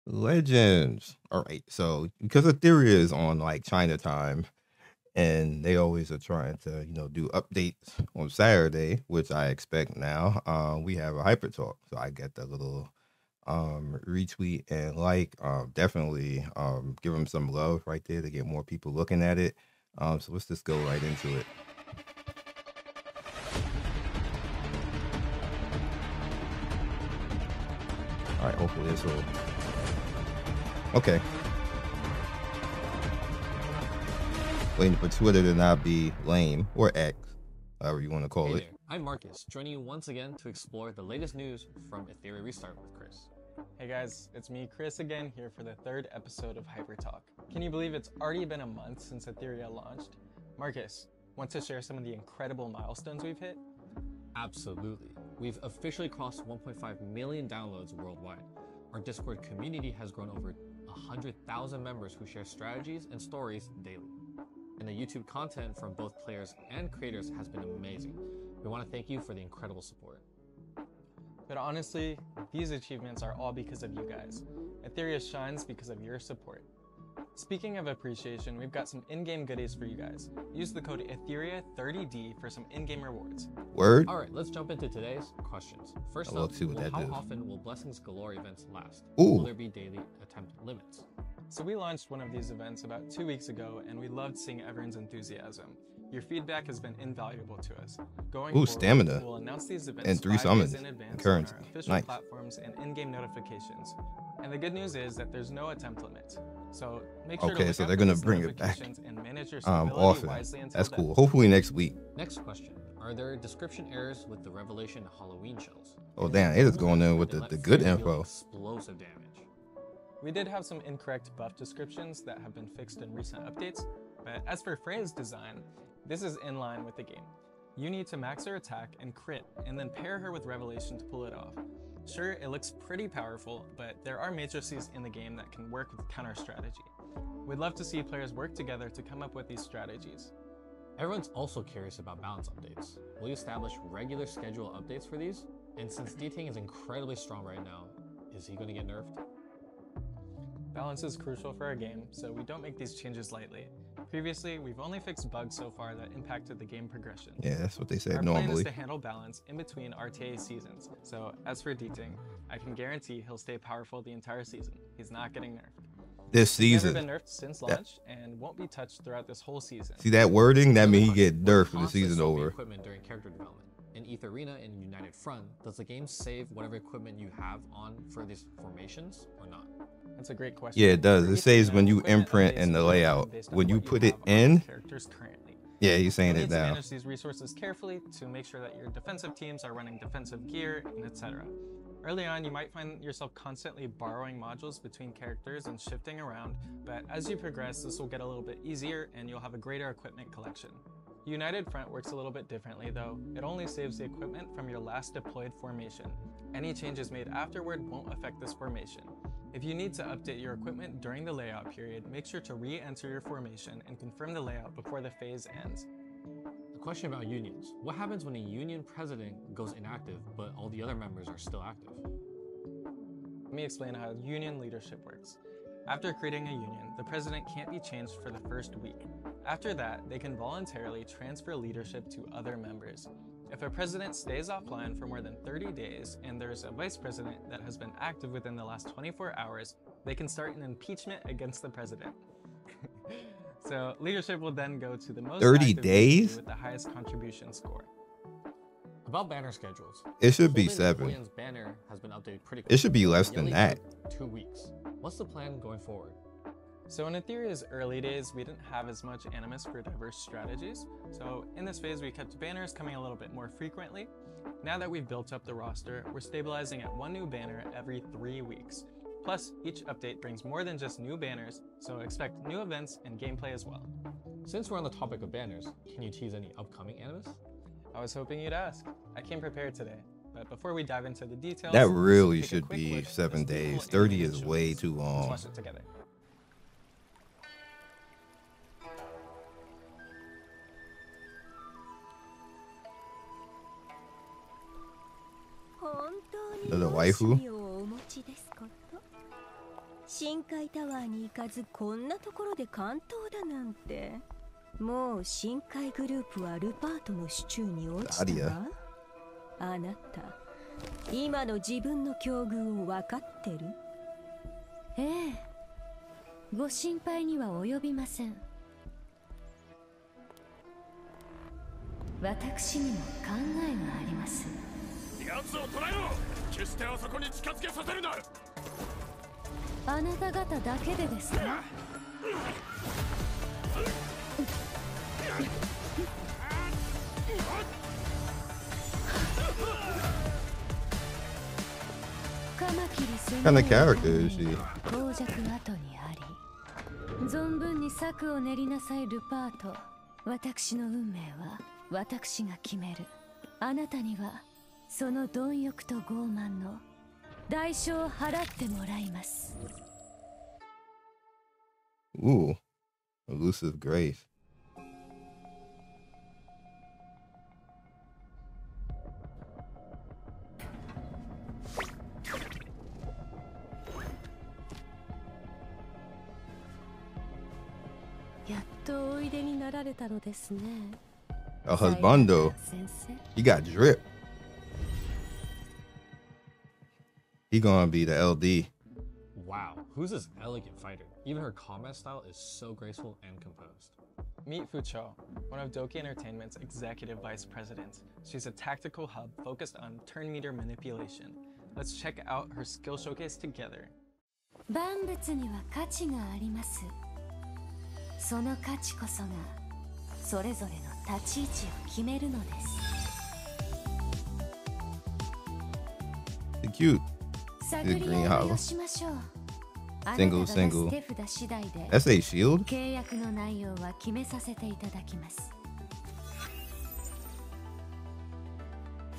Legends. All right, so because Etheria is on like China time, and they always are trying to, do updates on Saturday, which I expect now. We have a hyper talk, so I get the little retweet and definitely give them some love right there to get more people looking at it. So let's just go right into it. All right, hopefully this will. Okay. Waiting for Twitter to not be lame, or X, however you want to call it. There. I'm Marcus, joining you once again to explore the latest news from Etheria Restart with Chris. Hey guys, it's me, Chris, again, here for the third episode of Hyper Talk. Can you believe it's already been a month since Etheria launched? Marcus, want to share some of the incredible milestones we've hit? Absolutely. We've officially crossed 1.5 million downloads worldwide. Our Discord community has grown over 100,000 members who share strategies and stories daily. And the YouTube content from both players and creators has been amazing. We want to thank you for the incredible support. But honestly, these achievements are all because of you guys. Etheria shines because of your support. Speaking of appreciation, we've got some in-game goodies for you guys. Use the code Etheria30D for some in-game rewards. Word? Alright, let's jump into today's questions. First up, how often will Blessings Galore events last? Ooh. Will there be daily attempt limits? So we launched one of these events about 2 weeks ago, and we loved seeing everyone's enthusiasm. Your feedback has been invaluable to us. Going forward, stamina. We'll announce these events and 3 summons in advance currency. on our official Nice. platforms and in-game notifications. And the good news is that there's no attempt limit. So make sure to Okay, look so out they're for gonna these bring it back notifications and manage your stability often. wisely until That's then. cool. Hopefully next week. Next question. Are there description errors with the Revelation Halloween shells? Oh damn, it is going in with the good info. Explosive damage. We did have some incorrect buff descriptions that have been fixed in recent updates, but as for Frey's design, this is in line with the game. You need to max her attack and crit, and then pair her with Revelation to pull it off. Sure, it looks pretty powerful, but there are matrices in the game that can work with counter strategy. We'd love to see players work together to come up with these strategies. Everyone's also curious about balance updates. Will you establish regular schedule updates for these? And since D-Ting is incredibly strong right now, is he going to get nerfed? Balance is crucial for our game, so we don't make these changes lightly. Previously, we've only fixed bugs so far that impacted the game progression. Yeah, that's what they said Our normally. plan is to handle balance in between RTA seasons, so as for D-Ting, I can guarantee he'll stay powerful the entire season. He's not getting nerfed. This season. He's never been nerfed since launch and won't be touched throughout this whole season. See that wording? That means he get nerfed when the season over. Equipment during character development. In Etheria and United Front, does the game save whatever equipment you have on for these formations or not? That's a great question. Yeah, it does. It saves when you imprint in the layout. When you put it in, characters currently. yeah, you're saying it now. Manage these resources carefully to make sure that your defensive teams are running defensive gear and etc. Early on, you might find yourself constantly borrowing modules between characters and shifting around, but as you progress, this will get a little bit easier and you'll have a greater equipment collection. United Front works a little bit differently though. It only saves the equipment from your last deployed formation. Any changes made afterward won't affect this formation. If you need to update your equipment during the layout period, make sure to re-enter your formation and confirm the layout before the phase ends. A question about unions. What happens when a union president goes inactive, but all the other members are still active? Let me explain how union leadership works. After creating a union, the president can't be changed for the first week. After that, they can voluntarily transfer leadership to other members. If a president stays offline for more than 30 days and there's a vice president that has been active within the last 24 hours, they can start an impeachment against the president. So leadership will then go to the most 30 active days with the highest contribution score. About banner schedules. It should be Golden 7. Napoleon's banner has been updated pretty quickly. It should be less than Yelly that. took 2 weeks. What's the plan going forward? So in Etheria's early days, we didn't have as much Animus for diverse strategies. So in this phase, we kept banners coming a little bit more frequently. Now that we've built up the roster, we're stabilizing at 1 new banner every 3 weeks. Plus, each update brings more than just new banners, so expect new events and gameplay as well. Since we're on the topic of banners, can you tease any upcoming Animus? I was hoping you'd ask. I came prepared today. But before we dive into the details, That really let's take a should quick be look at 7 this days. beautiful 30 animated is show. way too Let's long. watch it together. Another waifu. 深海タワーに行かずこんなところで関東だなんて。もう深海グループはルパートの手中に落ちたわ。あなた、今の自分の境遇を分かってる？ええ、ご心配には及びません。私にも考えがあります。奴を捕らえろ。決してあそこに近づけさせるな。あなた方だけでですか？What kind of character is she? 公爵後にあり、存分に策を練りなさいルパート。私の運命は私が決める。あなたにはその貪欲と傲慢の代償を払ってもらいます。Ooh, elusive grace. やっとおいでになられたのですね。El husbando. He got drip. He gonna be the LD. Wow, who's this elegant fighter? Even her combat style is so graceful and composed. Meet Fucho, one of Doki Entertainment's executive vice presidents. She's a tactical hub focused on turn meter manipulation. Let's check out her skill showcase together. 万物には価値があります。その価値こそがそれぞれの立ち位置を決めるのです。 Cute. 探り合いをしましょう。 Single. That's a shield? 契約の内容は決めさせていただきます。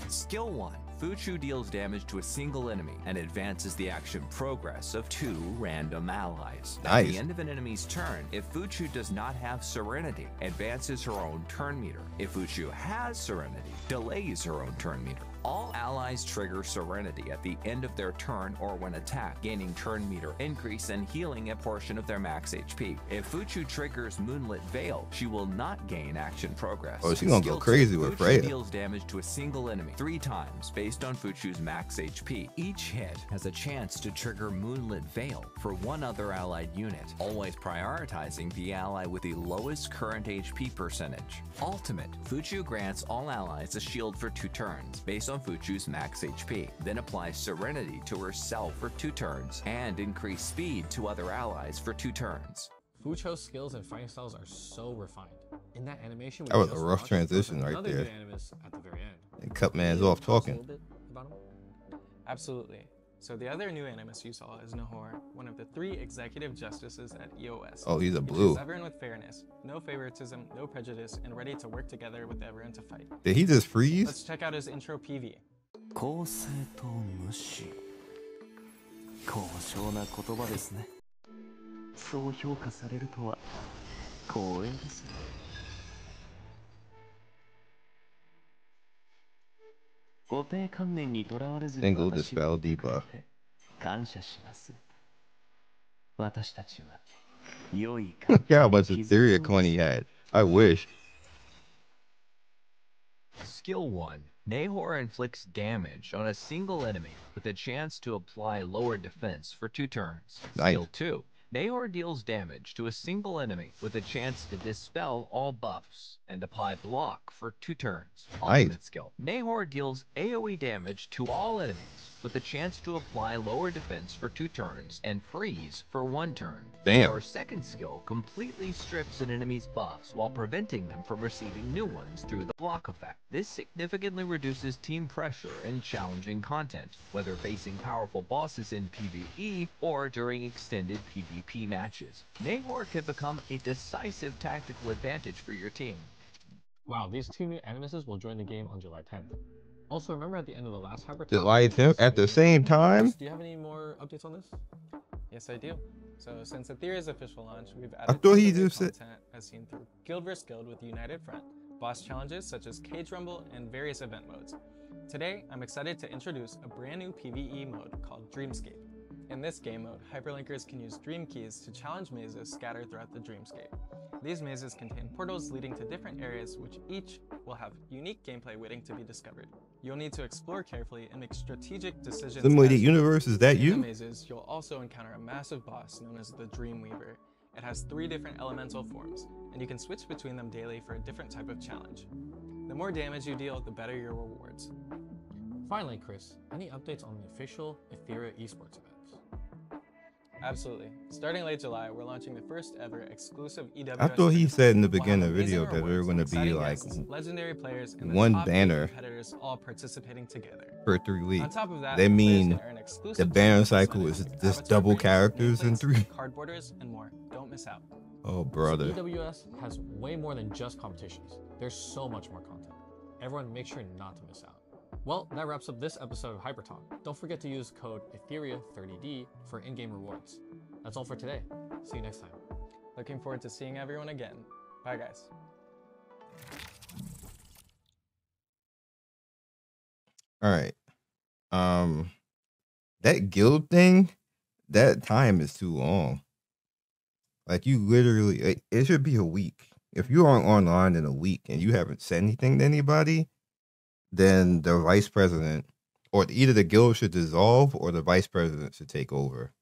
Skill 1. Fuchu deals damage to a single enemy and advances the action progress of 2 random allies. At Nice. the end of an enemy's turn, if Fuchu does not have Serenity, advances her own turn meter. If Fuchu has Serenity, delays her own turn meter. All allies trigger Serenity at the end of their turn or when attacked, gaining turn meter increase and healing a portion of their max HP. If Fuchu triggers Moonlit Veil, she will not gain action progress. Oh, she's gonna go Skill crazy 2, with Fuchu Freya. deals damage to a single enemy 3 times based on Fuchu's max HP. Each hit has a chance to trigger Moonlit Veil for one other allied unit, always prioritizing the ally with the lowest current HP percentage. Ultimate, Fuchu grants all allies a shield for 2 turns based on Fuchu's max HP, then applies Serenity to herself for 2 turns, and increase speed to other allies for 2 turns. Fucho's skills and fighting styles are so refined. In that animation, we That was a just rough watched, transition there's right another there. good Animus at the very end. And cut man's Can you off tell us a talking. little bit about him? Absolutely. So the other new Animus you saw is Nahor, one of the 3 executive justices at EOS. Oh, he's a He blue. treats everyone with fairness, no favoritism, no prejudice, and ready to work together with everyone to fight. Did he just freeze? Let's check out his intro PV. 公正と無視。高尚な言葉ですね。そう評価されるとは光栄です。固定観念にとらわれずに Single 私 dispel を debuff. 感謝します。私たちは良い Look how much Etheria coin he had. I wish. Skill 1. Nahor inflicts damage on a single enemy with a chance to apply lower defense for 2 turns. Nice. Skill 2. Nahor deals damage to a single enemy with a chance to dispel all buffs and apply block for 2 turns. Nice. Ultimate skill. Nahor deals AoE damage to all enemies with a chance to apply lower defense for 2 turns and freeze for 1 turn. Damn. Your second skill completely strips an enemy's buffs while preventing them from receiving new ones through the block effect. This significantly reduces team pressure in challenging content, whether facing powerful bosses in PvE or during extended PvP matches. Nahor can become a decisive tactical advantage for your team. Wow, these 2 new Animuses will join the game on July 10th. Also, remember at the end of the last Hyper July 10th at the same time? Do you have any more updates on this? Yes, I do. So since Etheria's official launch, we've I added thought he new just said- content as seen through Guild vs Guild with United Front, boss challenges such as Cage Rumble, and various event modes. Today, I'm excited to introduce a brand new PvE mode called Dreamscape. In this game mode, Hyperlinkers can use dream keys to challenge mazes scattered throughout the dreamscape. These mazes contain portals leading to different areas, which each will have unique gameplay waiting to be discovered. You'll need to explore carefully and make strategic decisions. Simulated universe, is that you? In the mazes, you'll also encounter a massive boss known as the Dreamweaver. It has 3 different elemental forms, and you can switch between them daily for a different type of challenge. The more damage you deal, the better your rewards. Finally, Chris, any updates on the official Etheria esports events? Absolutely. Starting late July, we're launching the first ever exclusive EWS. I thought he said in the beginning of the We'll video have that there were going to be like guests, legendary players, and one the top banner competitors all participating together. for 3 weeks. On top of that, They players mean can earn exclusive the banner tokens, cycle is such as just avatar double frames, characters in nameplates, 3. card borders, and more. Don't miss out. Oh, brother. EWS has way more than just competitions. There's so much more content. Everyone make sure not to miss out. Well, that wraps up this episode of Hyper Talk. Don't forget to use code Etheria30D for in-game rewards. That's all for today. See you next time. Looking forward to seeing everyone again. Bye, guys. All right. That guild thing, that time is too long. Like, you literally, it should be a week. If you aren't online in a week and you haven't said anything to anybody, then the vice president, or either the guild should dissolve or the vice president should take over.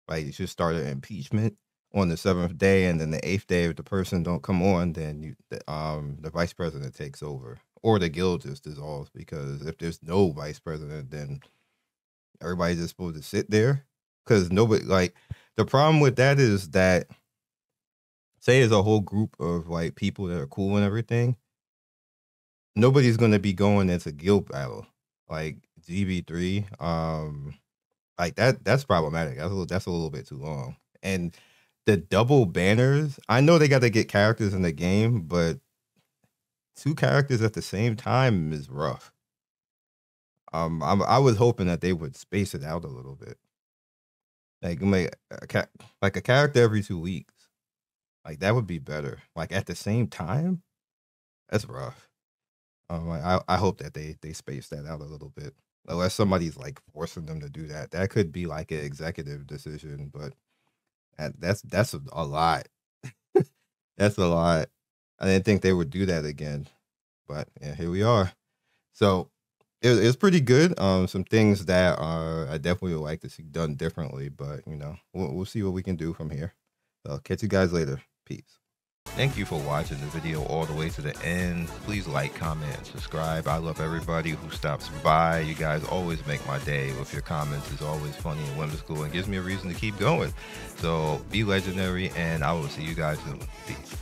Like, you should start an impeachment on the 7th day, and then the 8th day, if the person don't come on, then the vice president takes over, or the guild just dissolves. Because if there's no vice president, then everybody's just supposed to sit there. Because nobody, like, the problem with that is that, say, there's a whole group of like people that are cool and everything, nobody's gonna be going into guild battle like GB3. Like that's problematic. That's a little bit too long. And the double banners, I know they got to get characters in the game, but 2 characters at the same time is rough. I was hoping that they would space it out a little bit. Like make a character every 2 weeks. Like that would be better. Like at the same time, that's rough. I hope that they space that out a little bit. Unless somebody's like forcing them to do that. That could be like an executive decision, but that's a lot. That's a lot. I didn't think they would do that again. But yeah, here we are. So it's pretty good. Some things that I definitely would like to see done differently, but you know, we'll see what we can do from here. So catch you guys later. Peace. Thank you for watching the video all the way to the end. Please like, comment, and subscribe. I love everybody who stops by. You guys always make my day with your comments. It's always funny and whimsical and gives me a reason to keep going. So be legendary, and I will see you guys soon. Peace.